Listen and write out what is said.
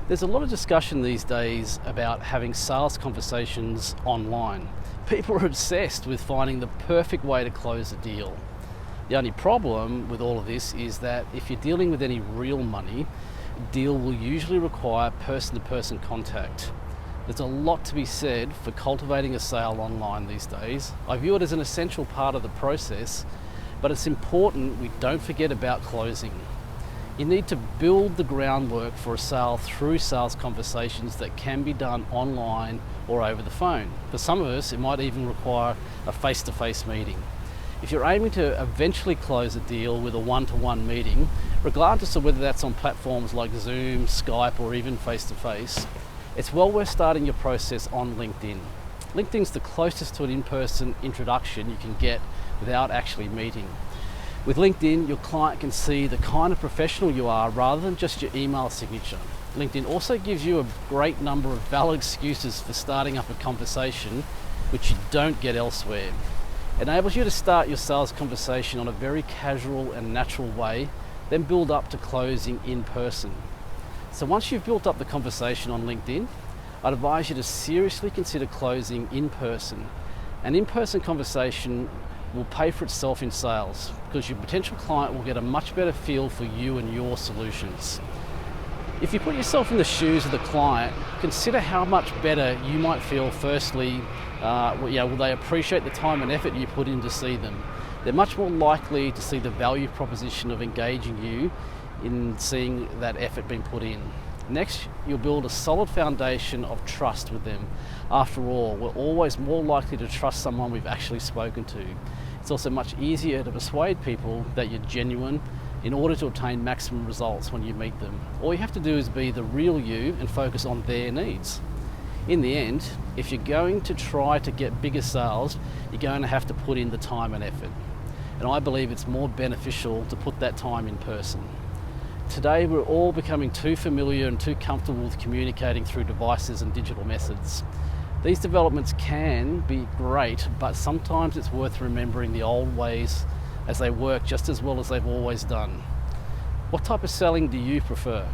There's a lot of discussion these days about having sales conversations online. People are obsessed with finding the perfect way to close a deal. The only problem with all of this is that if you're dealing with any real money, a deal will usually require person-to-person contact. There's a lot to be said for cultivating a sale online these days. I view it as an essential part of the process, but it's important we don't forget about closing. You need to build the groundwork for a sale through sales conversations that can be done online or over the phone. For some of us, it might even require a face-to-face meeting. If you're aiming to eventually close a deal with a one-to-one meeting, regardless of whether that's on platforms like Zoom, Skype, or even face-to-face, it's well worth starting your process on LinkedIn. LinkedIn's the closest to an in-person introduction you can get without actually meeting. With LinkedIn, your client can see the kind of professional you are rather than just your email signature. LinkedIn also gives you a great number of valid excuses for starting up a conversation which you don't get elsewhere. It enables you to start your sales conversation on a very casual and natural way, then build up to closing in person. So once you've built up the conversation on LinkedIn, I'd advise you to seriously consider closing in person. An in-person conversation will pay for itself in sales because your potential client will get a much better feel for you and your solutions. If you put yourself in the shoes of the client, consider how much better you might feel. Firstly, will they appreciate the time and effort you put in to see them? They're much more likely to see the value proposition of engaging you in seeing that effort being put in. Next, you'll build a solid foundation of trust with them. After all, we're always more likely to trust someone we've actually spoken to. It's also much easier to persuade people that you're genuine in order to obtain maximum results when you meet them. All you have to do is be the real you and focus on their needs. In the end, if you're going to try to get bigger sales, you're going to have to put in the time and effort. And I believe it's more beneficial to put that time in person. Today, we're all becoming too familiar and too comfortable with communicating through devices and digital methods. These developments can be great, but sometimes it's worth remembering the old ways as they work just as well as they've always done. What type of selling do you prefer?